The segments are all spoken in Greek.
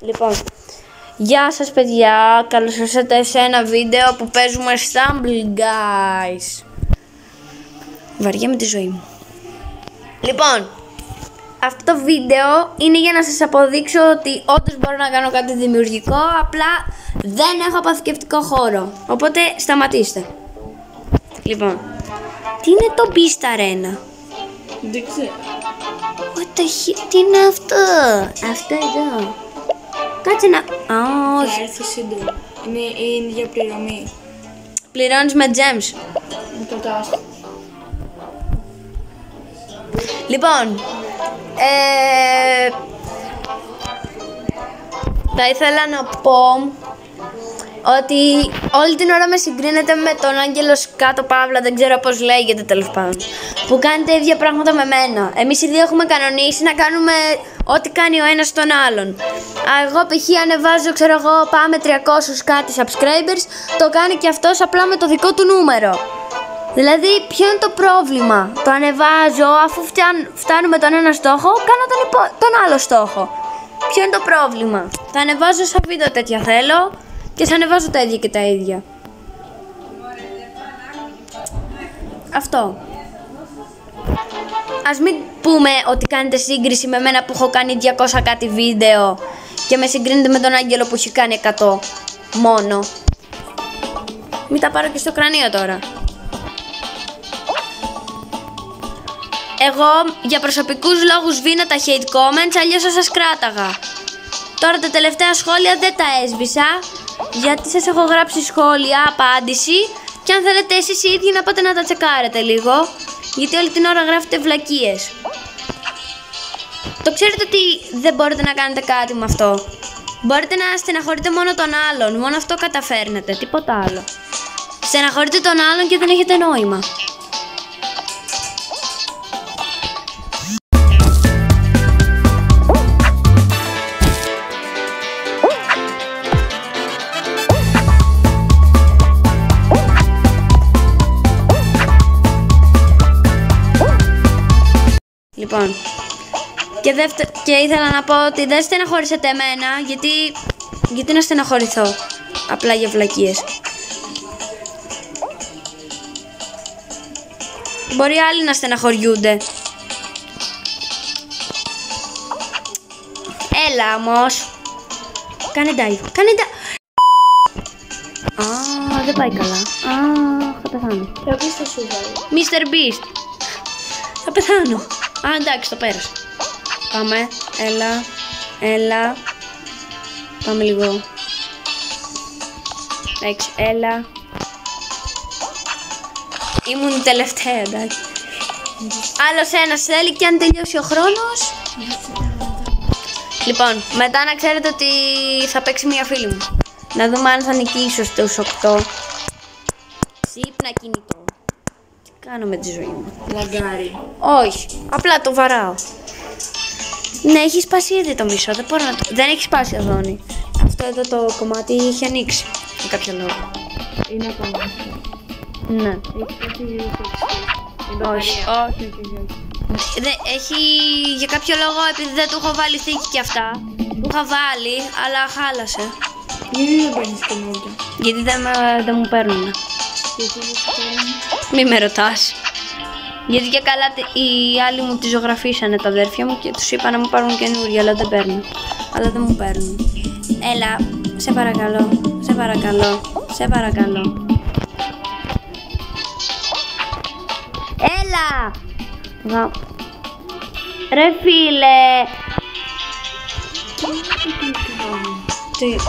Λοιπόν, γεια σας παιδιά, καλώς ήρθατε σε ένα βίντεο που παίζουμε Stumble Guys. Βαριέμαι τη ζωή μου. Λοιπόν, αυτό το βίντεο είναι για να σας αποδείξω ότι όντως μπορώ να κάνω κάτι δημιουργικό, απλά δεν έχω αποθηκευτικό χώρο, οπότε σταματήστε. Λοιπόν, τι είναι το Beast Arena? Δεν ξέρω. Τι είναι αυτό? Αυτό εδώ. Κάτσε να... όχι. Θα έρθει σύντομα. Είναι για πληρωμή. Πληρώνεις με gems. Με κατάσταση. Λοιπόν, θα ήθελα να πω ότι όλη την ώρα με συγκρίνεται με τον Άγγελο Κάτω Παύλα, δεν ξέρω πώς λέγεται τέλος πάντων, που κάνει τα ίδια πράγματα με μένα. Εμείς οι δύο έχουμε κανονίσει να κάνουμε ό,τι κάνει ο ένας τον άλλον. Εγώ π.χ. ανεβάζω, ξέρω εγώ, πάμε 300 κάτι subscribers, το κάνει και αυτός απλά με το δικό του νούμερο. Δηλαδή, ποιο είναι το πρόβλημα? Το ανεβάζω, αφού φτάνουμε τον ένα στόχο, κάνω τον άλλο στόχο. Ποιο είναι το πρόβλημα? Θα ανεβάζω σαν βίντεο τέτοια θέλω και θα ανεβάζω τα ίδια και τα ίδια. Αυτό. Ας μην πούμε ότι κάνετε σύγκριση με μένα που έχω κάνει 200 κάτι βίντεο και με συγκρίνετε με τον Άγγελο που έχει κάνει 100 μόνο. Μην τα πάρω και στο κρανίο τώρα. Εγώ για προσωπικούς λόγους βίνα τα hate comments, αλλιώς θα σας κράταγα. Τώρα τα τελευταία σχόλια δεν τα έσβησα, γιατί σας έχω γράψει σχόλια, απάντηση, και αν θέλετε εσείς οι ίδιοι να πάτε να τα τσεκάρετε λίγο, γιατί όλη την ώρα γράφετε βλακίες. Το ξέρετε ότι δεν μπορείτε να κάνετε κάτι με αυτό? Μπορείτε να στεναχωρείτε μόνο τον άλλον, μόνο αυτό καταφέρνετε, τίποτα άλλο. Στεναχωρείτε τον άλλον και δεν έχετε νόημα. Λοιπόν, και ήθελα να πω ότι δεν στεναχωρήσετε εμένα, γιατί να στεναχωρηθώ απλά για βλακίες. Μπορεί άλλοι να στεναχωριούνται. Έλα όμως. Κάνε dive. Δεν πάει καλά. Θα πεθάνω. Θα πεις το σου βάλει. Mr. Beast. Θα πεθάνω. Εντάξει, το πέρασα. Πάμε, έλα. Πάμε λίγο. 6, έλα. Ήμουν η τελευταία, εντάξει. Άλλος ένας θέλει και αν τελειώσει ο χρόνος. Λοιπόν, μετά να ξέρετε ότι θα παίξει μια φίλη μου. Να δούμε αν θα νικήσω στους 8. Ξύπνα κινητό. Κάνω με τη ζωή μου. Λαγκάρι. Όχι, απλά το βαράω. Ναι, έχει σπάσει ήδη το μισό, δεν μπορώ να το... Δεν έχει σπάσει η οθόνη. Αυτό εδώ το κομμάτι είχε ανοίξει για κάποιο λόγο. Είναι ακόμα. Ναι. Όχι. Έχει για κάποιο λόγο, επειδή δεν του έχω βάλει θήκη και αυτά. Του είχα βάλει, αλλά χάλασε. Γιατί δεν παίρνεις καινούργια? Γιατί δεν μου παίρνουνε. Γιατί δεν σου παίρνουν? Μη με ρωτάς. Γιατί και καλά οι άλλοι μου τη ζωγραφίσανε τα αδέρφια μου και τους είπα να μου πάρουν καινούργια, αλλά δεν παίρνουν. Αλλά δεν μου παίρνουν. Έλα, σε παρακαλώ. Έλα! Ρε φίλε!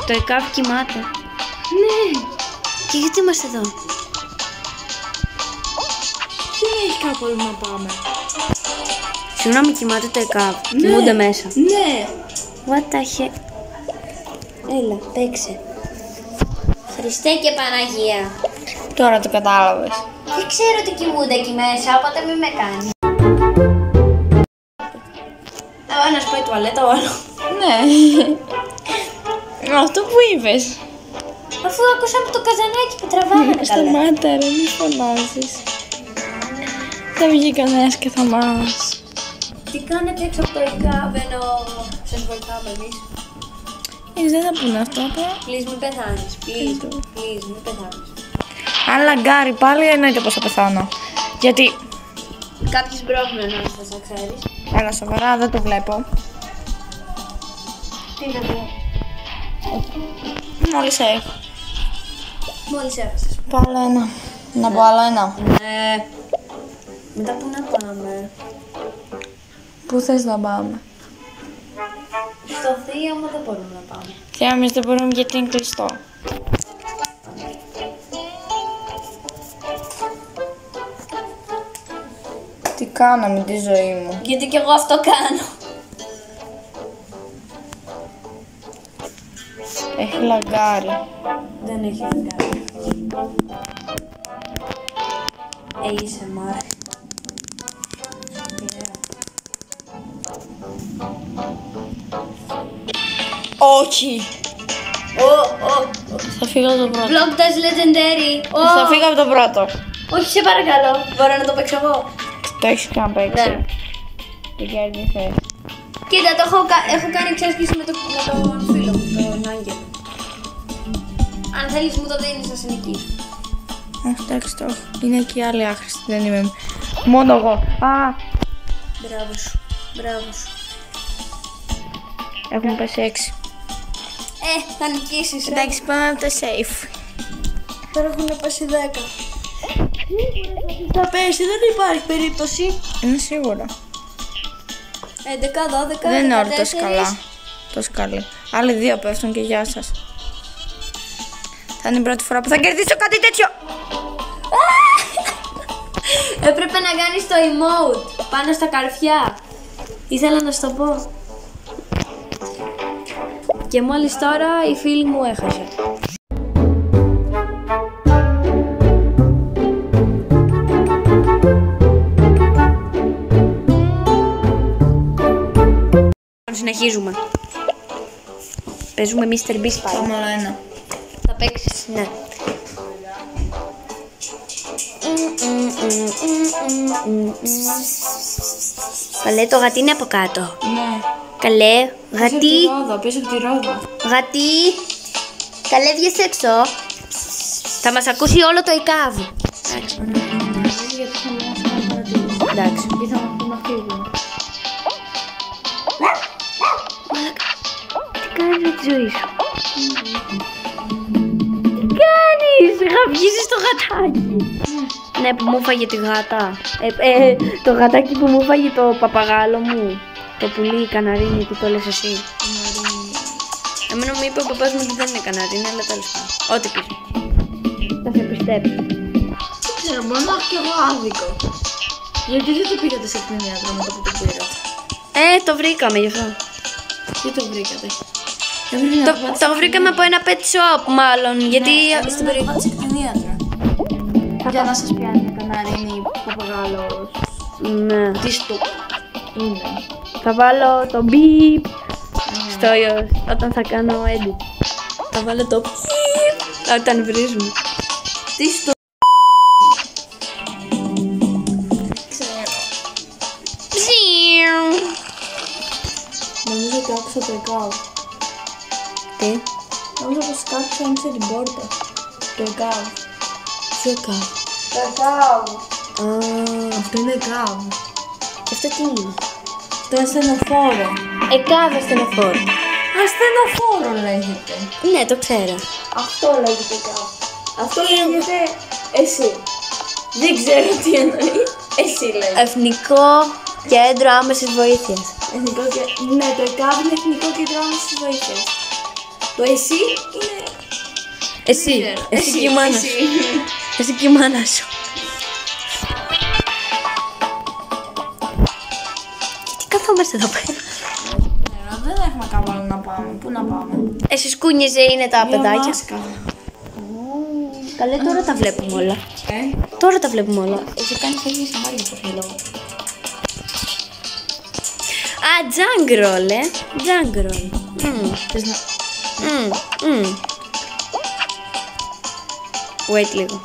Το ΕΚΑΒ κοιμάται. Ναι! Και γιατί είμαστε εδώ? Δεν έχει κάπου άλλο να πάμε. Συγγνώμη, κοιμάται το ΕΚΑΒ. Ναι. Κοιμούνται μέσα. Ναι! What the heck? Έλα, παίξε. Χριστέ και Παναγία. Τώρα το κατάλαβες. Δεν ξέρω ότι κοιμούνται εκεί μέσα, οπότε μην με κάνει. Ο ένας πάει τουαλέτα, ο άλλο. Ναι. Αυτό που είπες. Αφού ακούσαμε το καζανάκι που τραβάμε. Σταμάτα ρε, μη φωνάζεις. Θα βγει κανένας και θα μας... Τι κάνετε έξω από το ΕΚΑΒ ενώ σας βοηθάμε εμείς? Δεν θα πούνε αυτό απλά. Please μην πεθάνεις. Please μην πεθάνεις. Αν λαγκάρει πάλι εννοείται πως θα πεθάνω. Γιατί... Κάποιοι σμπρώχνουν ενώ θες να ξέρεις. Έλα σοβαρά, δεν το βλέπω. Τι θα πω. Μόλις έχω. Μόλις έφασες. Πάω άλλο ένα. Να πω άλλο ένα. Ναι. Μετά πού να πάμε. Πού θες να πάμε? Στο Θείαμο δεν μπορούμε να πάμε. Και εμείς δεν μπορούμε γιατί είναι κλειστό. Τι κάνω με τη ζωή μου. Γιατί κι εγώ αυτό κάνω. Έχει λαγκάρει. Δεν έχει κάνει. ASMR. Όχι! Θα φύγω από το πρώτο. Vlogtas Legendary. Θα φύγω από το πρώτο. Όχι, σε παρακαλώ. Μπορώ να το παίξω εγώ. Το έχεις καν παίξει. Ναι. Δεν κέρδισες. Κοίτα, έχω κάνει εξάσκηση με τον φίλο μου, τον Άγγελο. Αν θέλεις μου το δίνεις να συνεχίσω. Εντάξει, το έχω. Είναι και άλλοι άχρηστοι, δεν είμαι μόνο εγώ. Μπράβο σου, μπράβο σου. Έχουμε πέσει 6. Θα νικήσεις. Εντάξει, πάμε από το safe. Τώρα έχουν πέσει 10. Θα πέσει, δεν υπάρχει περίπτωση. Είναι σίγουρα. 11, 12, Δεν είναι όλο 14. τόσο καλά. Τόσο καλή. Άλλοι δύο πέφτουν και γεια σας. Θα είναι η πρώτη φορά που θα κερδίσω κάτι τέτοιο. Έπρεπε να κάνεις το emote πάνω στα καρφιά. Ήθελα να σου το πω. Και μόλις τώρα η φίλη μου έχασε. Συνεχίζουμε. Παίζουμε Mr. Beast πάλι. Πάμε άλλο ένα. Θα παίξεις, ναι. Καλέ, το γατί είναι από κάτω. Ναι. Καλέ, γατί. Πίσω από τη ρόδα. Γατί. Καλέ, βγες έξω. Θα μας ακούσει όλο το ΕΚΑΒ. Εντάξει. Γιατί θα μας κάνουν παρατήρηση. Εντάξει. Ή θα μας πούν να φύγουμε. Τι κάνεις με τη ζωή σου. Τι κάνεις. Γαβγίζεις το γατάκι. Ναι, που μου φάγε τη γάτα. Το γατάκι που μου φάγε το παπαγάλο μου. Το πουλί, καναρίνι, τι το λες εσύ. Εμένα μου είπε ο παπάς μου ότι δεν είναι καναρίνι, αλλά τέλος πάντων. Ό,τι πεις. Θα σε πιστέψω. Δεν ξέρω, μπορεί να έχω κι εγώ άδικο. Γιατί δεν το πήγατε σε κτηνίατρο με το που το πήρα. Το βρήκαμε γι' αυτό. Τι το βρήκατε. Το βρήκαμε από ένα pet shop μάλλον, γιατί... Στην περιοχή της κτηνίατρα. Για να σας πιάνει καναρίνι, παπαγάλος. Ναι. Τι στο είναι. Θα βάλω το beep στο όταν θα κάνω edit. Θα βάλω το beep όταν βρίζουμε. Τι στο ξέρω. Νομίζω ότι άκουσα το ΕΚΑΒ. Τι? Νομίζω πως κάποιος άνοιξε την πόρτα. Το ΕΚΑΒ. Ποιο ΕΚΑΒ? Το ΕΚΑΒ. Αυτό είναι ΕΚΑΒ. Και αυτό τι είναι? Το ασθενοφόρο. ΕΚΑΒ ασθενοφόρο. Ασθενοφόρο λέγεται. Ναι, το ξέρω. Αυτό λέγεται ΕΚΑΒ. Αυτό λέγεται εσύ. Δεν ξέρω τι εννοεί. Εσύ λέγεται. Εθνικό Κέντρο Άμεσης Βοήθειας. Ναι, το ΕΚΑΒ είναι Εθνικό Κέντρο Άμεσης Βοήθειας. Το εσύ είναι... Εσύ. Εσύ και η μάνα σου. Εσύ και η μάνα σου. Γιατί καθόμαστε εδώ πέρα? Δεν έχουμε καβάλο να πάμε. Πού να πάμε? Εσείς κούνιζε είναι τα παιδάκια. Μάσκα. Καλέ, τώρα τα βλέπουμε όλα. Τώρα τα βλέπουμε όλα. Εσύ κάνεις τέτοιες σαμάρια στο φίλο. Τζάγκρολ, Τζάγκρολ. Θες να... Wait λίγο.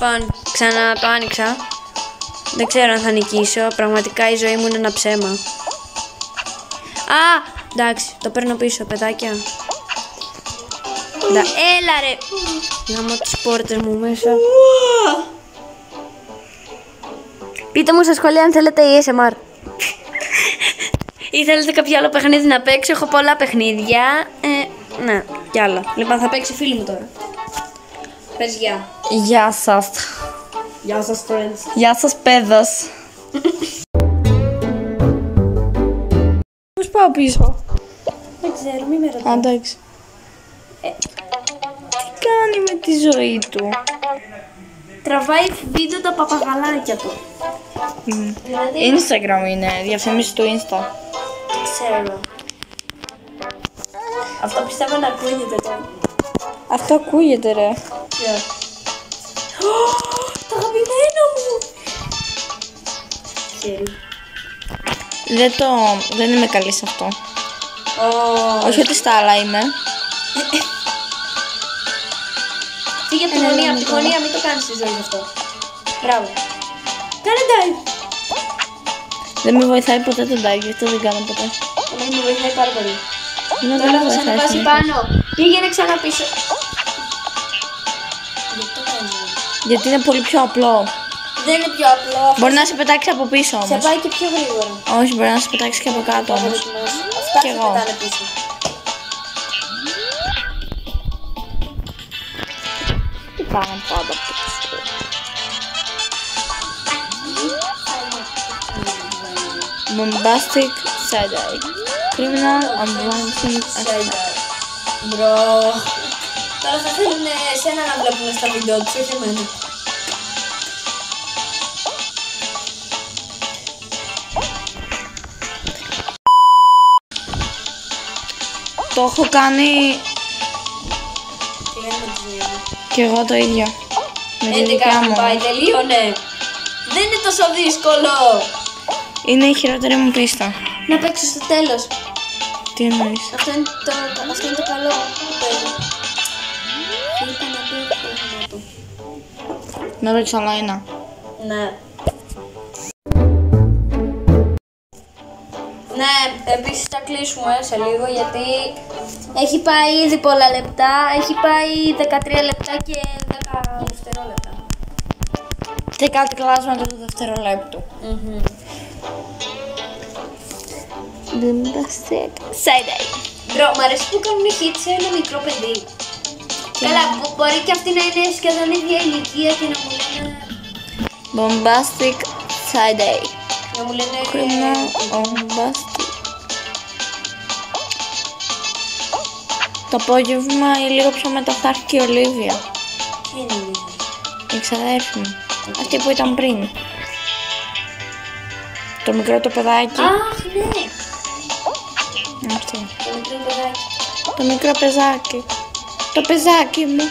Λοιπόν, ξανά το άνοιξα. Δεν ξέρω αν θα νικήσω. Πραγματικά η ζωή μου είναι ένα ψέμα. Α, εντάξει, το παίρνω πίσω, παιδάκια. Έλα ρε. Γαμώ τις πόρτες μου μέσα. Πείτε μου στα σχόλια αν θέλετε ASMR. Ή θέλετε κάποιο άλλο παιχνίδι να παίξω. Έχω πολλά παιχνίδια. Ναι, κι άλλα. Λοιπόν, θα παίξει φίλη μου τώρα. Πες γεια. Γεια σας. Γεια σας, friends. Γεια σας, παιδες. Πώς πάω πίσω? Δεν ξέρω, μη με ρωτάς. Εντάξει. Τι κάνει με τη ζωή του? Τραβάει βίντεο τα παπαγαλάκια του. Δηλαδή, Instagram είναι, διαφημίσεις του Insta. ξέρω. Αυτό πιστεύω να ακούγεται τώρα. Αυτό ακούγεται ρε. Ποιο? Το αγαπημένο μου! Χέρι. Δεν είμαι καλή σε αυτό. Όχι ότι στα άλλα είμαι. Φύγε από τη γωνία, από τη γωνία, μην το κάνεις στη ζωή αυτό. Μπράβο. Κάνε dive. Δεν με βοηθάει ποτέ το dive, αυτό δεν κάνω ποτέ. Εμένα με βοηθάει πάρα πολύ. Ναι, Τώρα θα σε ανεβάσει πάνω. Πήγαινε ξανά πίσω. Γιατί το κάνεις? Γιατί είναι πολύ πιο απλό. Δεν είναι πιο απλό. Μπορεί να σε πετάξει από πίσω Σε όμως. πάει και πιο γρήγορα. Όχι, μπορεί να σε πετάξει και από κάτω όμως. Αυτά Κι σε εγώ. πετάνε πίσω. Τι πάνε πάντα πίσω. Bombastic side-eye. Criminal ambulancing attack. Μπρο. Τώρα θα θέλουν εσένα να βλέπουν στα βίντεο τους, όχι εμένα. Το έχω κάνει Τι λένε με τη ζωή μου. και εγώ το ίδιο. Με τη 11 δικιά μου μου. πάει, τελείωνε. Δεν είναι τόσο δύσκολο. Είναι η χειρότερη μου πίστα. Να παίξω στο τέλος. Τι εννοείς? Αυτό είναι το καλό που παίρνω. Είπα να πει το του. Να παίξω άλλα ένα. Ναι. Ναι, επίσης θα κλείσουμε σε λίγο γιατί έχει πάει ήδη πολλά λεπτά. Έχει πάει 13 λεπτά και 10 δευτερόλεπτα. Και κάτι κλάσματα του δευτερολέπτου. Bombastic side-eye. Μπρο, μ' αρέσει που κάνουν hit σε ένα μικρό παιδί. Καλά, μπορεί και αυτοί να είναι σχεδόν ίδια ηλικία και να μου λένε... Bombastic side-eye. Να μου λένε... Criminal bombastic. Το απόγευμα ή λίγο πιο μετά θα έρθει και η Ολίβια. Τι είναι η Ολίβια? Η ξαδέρφη μου. Αυτή που ήταν πριν. Το μικρό το παιδάκι. Αχ, ναι! Αυτή. Το μικρό παιδάκι. Το μικρό πεζάκι. Το πεζάκι μου.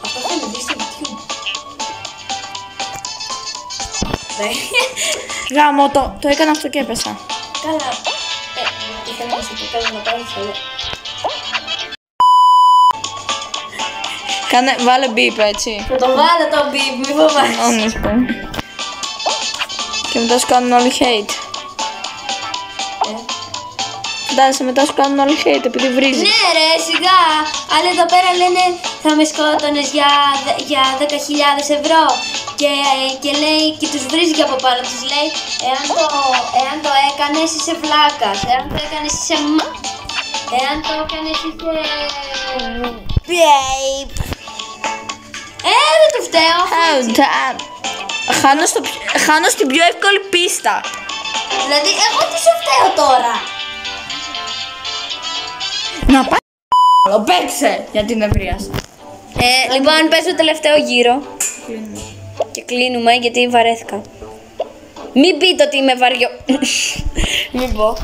Αυτό θα με δεις στο YouTube. Γάμο, το έκανα αυτό και έπεσα. Καλά. Ήθελα να σου πω καλά να πάρεις όλα. Βάλε μπίπ έτσι. Θα το βάλω το beep, μη φοβάσαι. Όμως πω. Και μετά σου κάνουν όλοι hate. Φαντάζεσαι μετά σου κάνουν όλοι hate επειδή βρίζει. Ναι ρε, σιγά. Αλλά εδώ πέρα λένε θα με σκότωνες για 10.000 ευρώ. Και λέει και τους βρίζει και από πάνω τους λέει εάν το έκανες είσαι βλάκας. Εάν το έκανες είσαι εάν το έκανες είσαι... Babe. Δεν το φταίω. Χάνω στην πιο εύκολη πίστα. Δηλαδή εγώ τι σου φταίω τώρα? Να πάει παίξε γιατί με βρίασε. Λοιπόν, πες το τελευταίο γύρο. Και κλείνουμε γιατί βαρέθηκα. Μην πείτε ότι είμαι βαριό. Μην πω.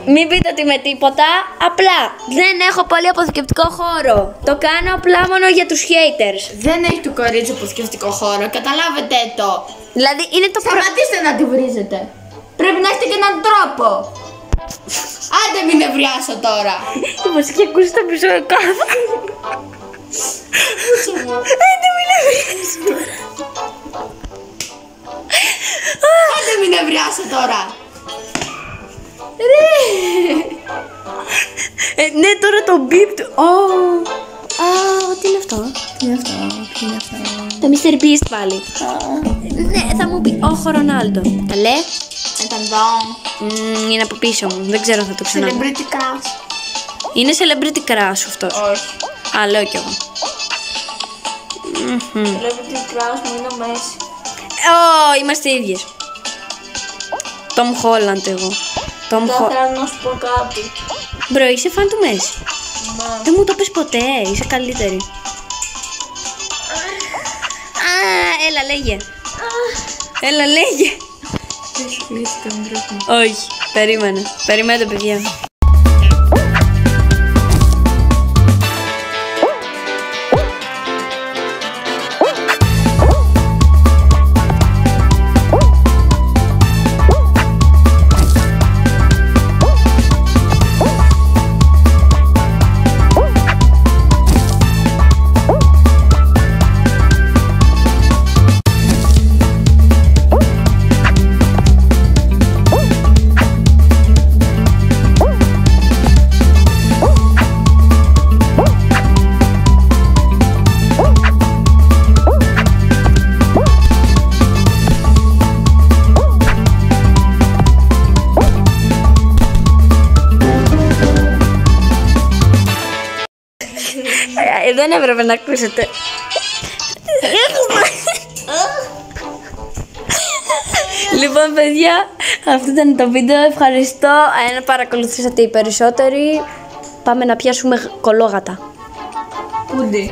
Μην πείτε ότι είμαι τίποτα. Απλά δεν έχω πολύ αποθηκευτικό χώρο. Το κάνω απλά μόνο για τους haters. Δεν έχει το κορίτσι αποθηκευτικό χώρο, καταλάβετε το. Δηλαδή είναι το Σταματήστε να τη βρίζετε. Πρέπει να έχετε και έναν τρόπο. Άντε μην νευριάσω τώρα. Μας είχε ακούσει το επεισόδιο κάθε. Άντε μην νευριάσω τώρα. Άντε μην νευριάσω τώρα. Ναι, τώρα το μπιπ του. Τι είναι αυτό? Τι είναι αυτό, τι είναι αυτό? Το Mr. Beast πάλι. Ναι, θα μου πει. Όχι, Ρονάλντο. Καλέ. Ήταν εδώ. Είναι από πίσω μου. Δεν ξέρω αν θα το ξανά. Celebrity crush. Είναι celebrity crush αυτός. Όχι. Α, λέω κι εγώ. Celebrity crush μου είναι ο Μέση. Είμαστε ίδιες. Tom Holland εγώ. Θα ήθελα να σου πω κάτι. Μπρο, είσαι φαν του Μέση. Ναι. Δεν μου το πες ποτέ, είσαι καλύτερη. Έλα λέγε. Έλα λέγε. Όχι, περιμένετε παιδιά. Δεν έπρεπε να ακούσετε. Λοιπόν παιδιά, αυτό ήταν το βίντεο. Ευχαριστώ αν παρακολουθήσατε οι περισσότεροι. Πάμε να πιάσουμε κολόγατα. Πούντι.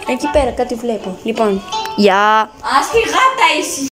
Εκεί πέρα κάτι βλέπω. Λοιπόν, γεια. Ας τη γάτα εσύ.